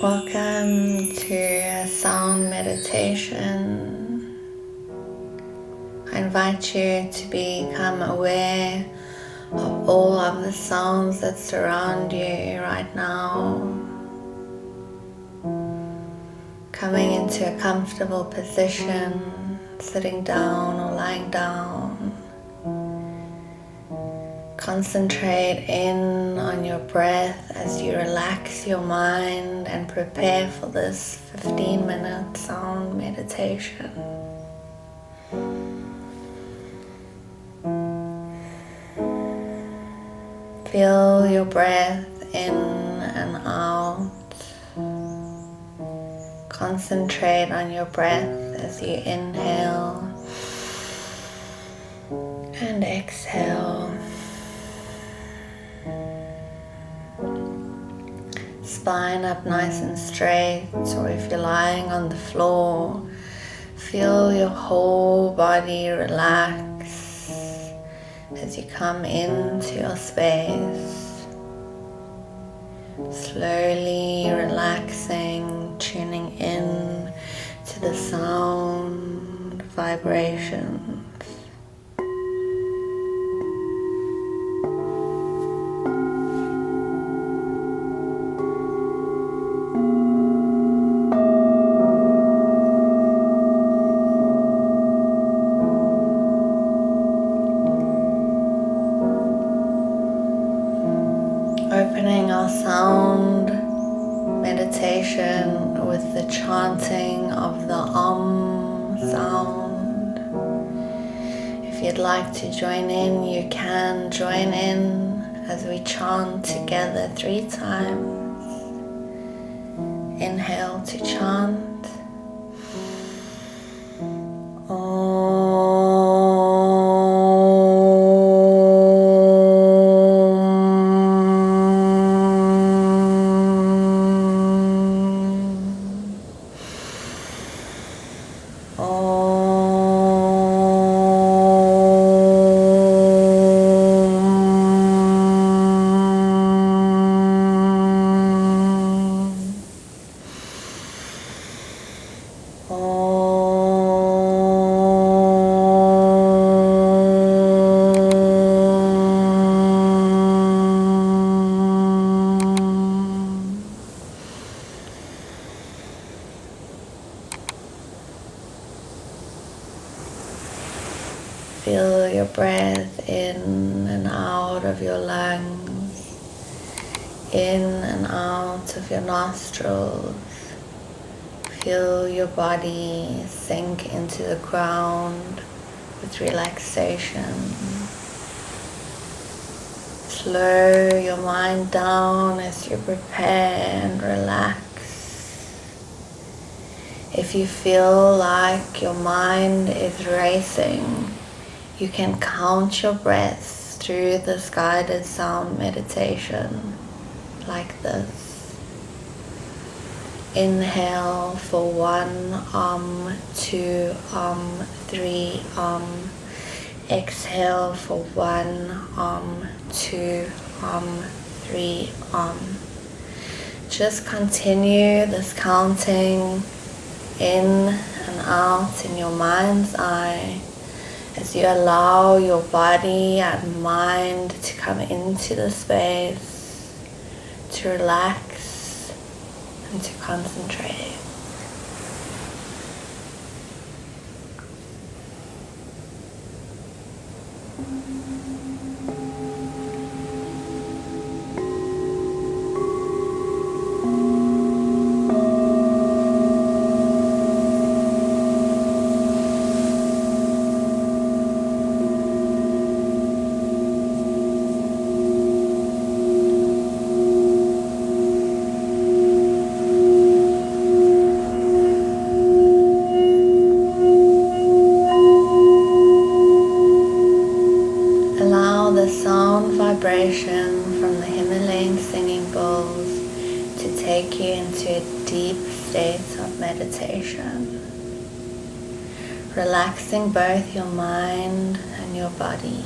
Welcome to a sound meditation. I invite you to become aware of all of the sounds that surround you right now. Coming into a comfortable position, sitting down or lying down. Concentrate in on your breath as you relax your mind and prepare for this 15-minute sound meditation. Feel your breath in and out. Concentrate on your breath as you inhale and exhale. Spine up nice and straight, or if you're lying on the floor, feel your whole body relax as you come into your space. Slowly relaxing, tuning in to the sound, vibrations. Opening our sound meditation with the chanting of the sound. If you'd like to join in, you can join in as we chant together 3 times. Inhale to chant. Feel your breath in and out of your lungs, in and out of your nostrils. Feel your body sink into the ground with relaxation. Slow your mind down as you prepare and relax. If you feel like your mind is racing, you can count your breaths through this guided sound meditation like this. Inhale for 1 2 3 Exhale for 1 2 3 Just continue this counting in and out in your mind's eye as you allow your body and mind to come into the space, to relax and to concentrate. Vibration from the Himalayan singing bowls to take you into a deep state of meditation, relaxing both your mind and your body.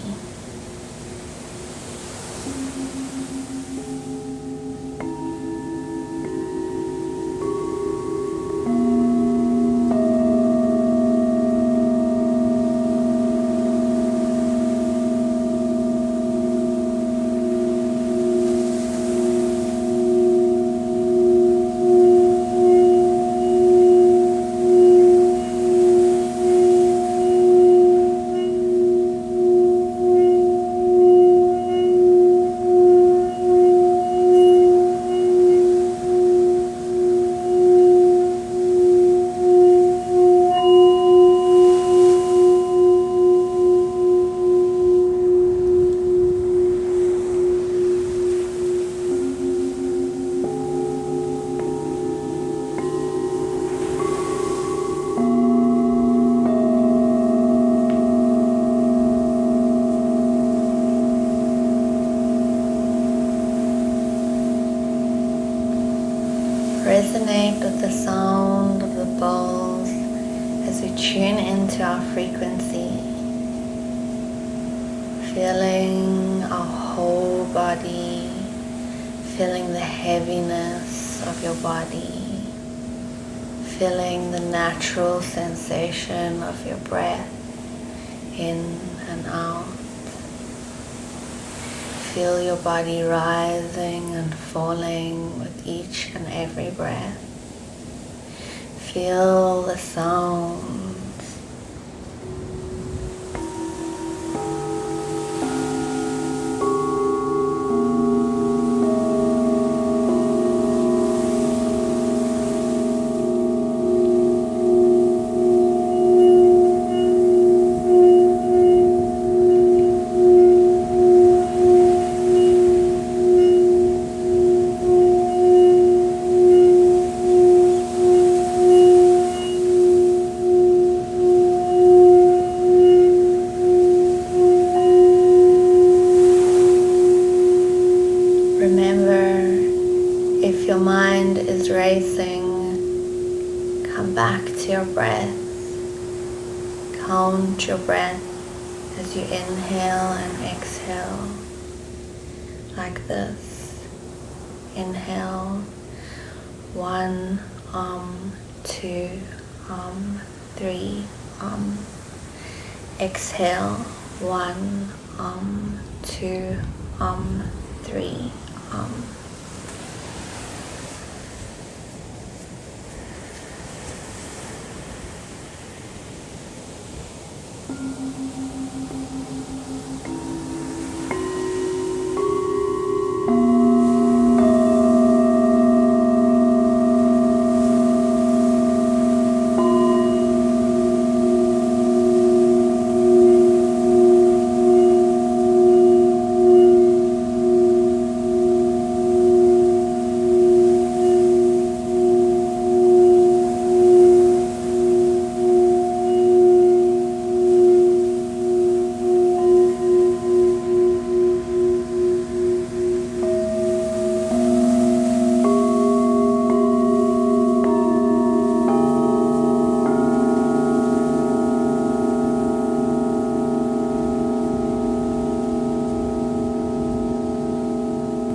Resonate with the sound of the bowls as we tune into our frequency, feeling our whole body, feeling the heaviness of your body, feeling the natural sensation of your breath in and out. Feel your body rising and falling with each and every breath. Feel the sounds. If your mind is racing, come back to your breath. Count your breath as you inhale and exhale, like this. Inhale, 1, 2, 3, Exhale, 1, 2, 3,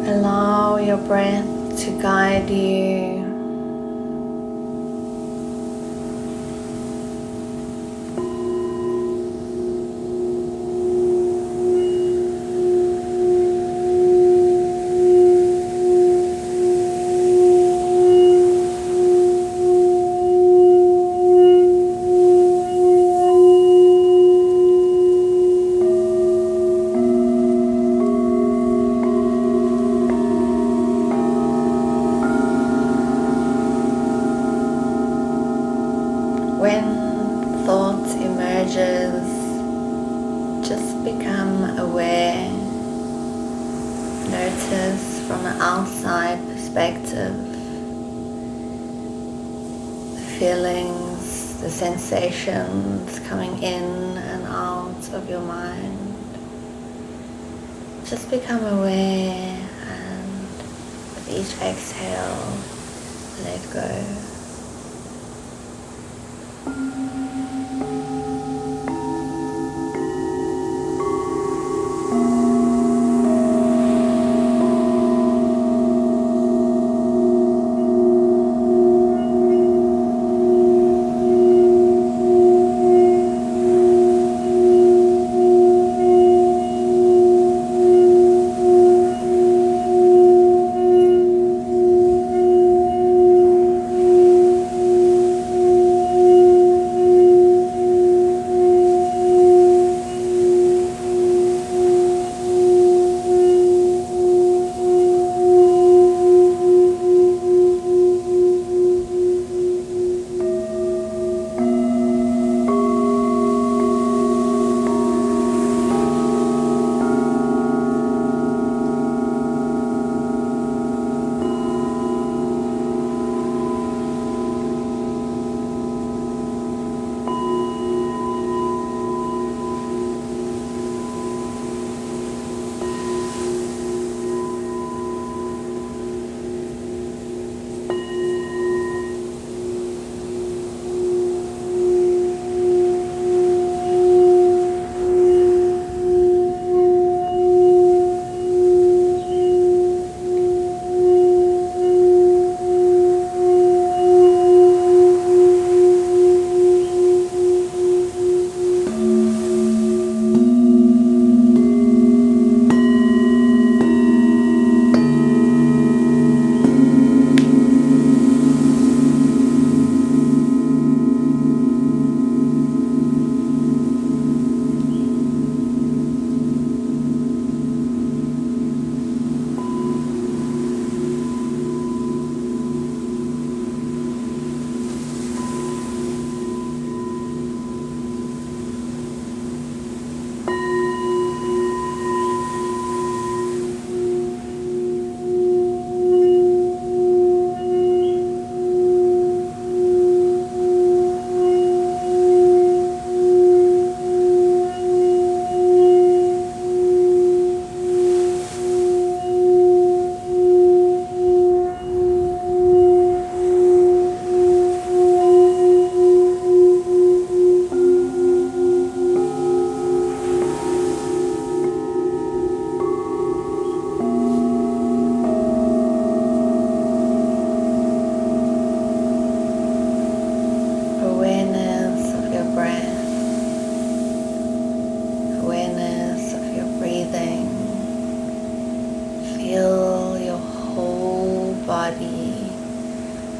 Allow your breath to guide you. When thought emerges, just become aware. Notice from an outside perspective the feelings, the sensations coming in and out of your mind. Just become aware, and with each exhale, let go.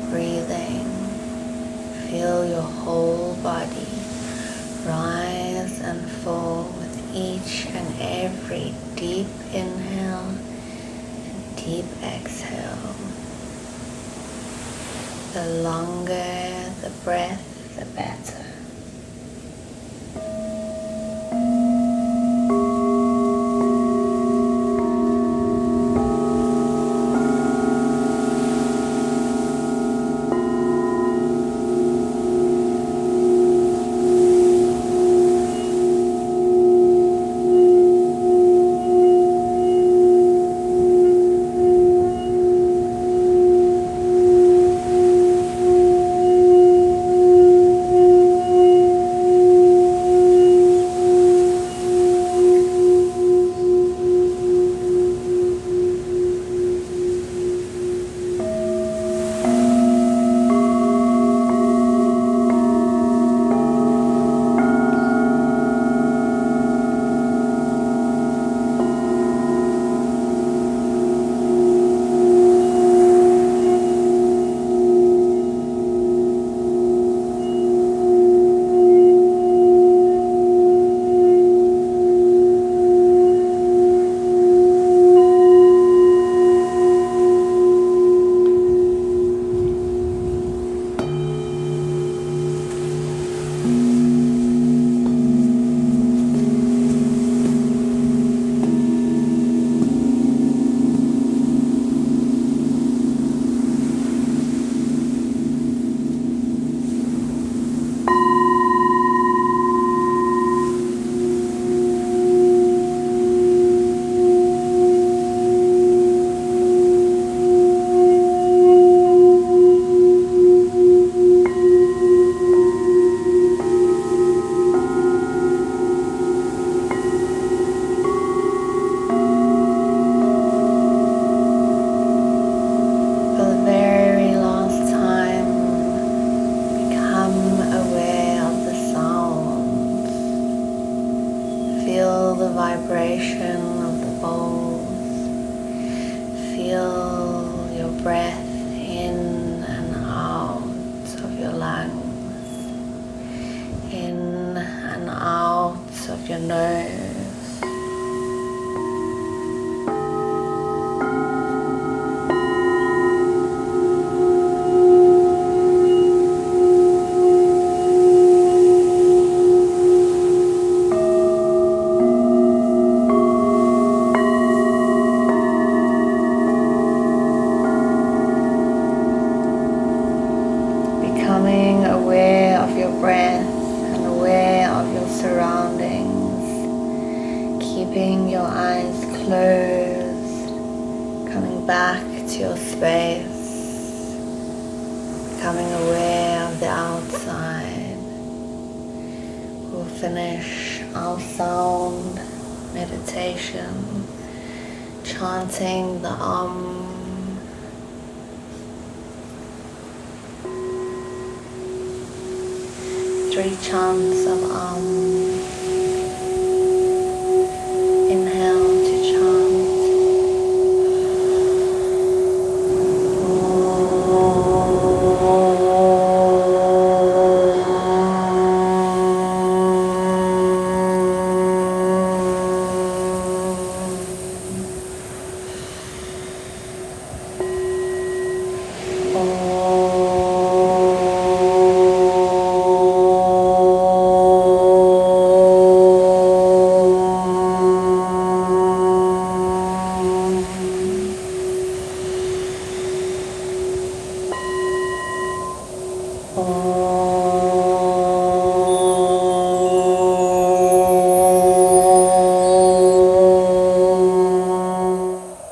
breathing. Feel your whole body rise and fall with each and every deep inhale and deep exhale. The longer the breath, the better. Vibration of the bowls. Feel your breath in and out of your lungs, in and out of your nose. Becoming aware of your breath and aware of your surroundings, keeping your eyes closed, coming back to your space, becoming aware of the outside. We'll finish our sound meditation chanting the 3 chants of Inhale to chant. Om.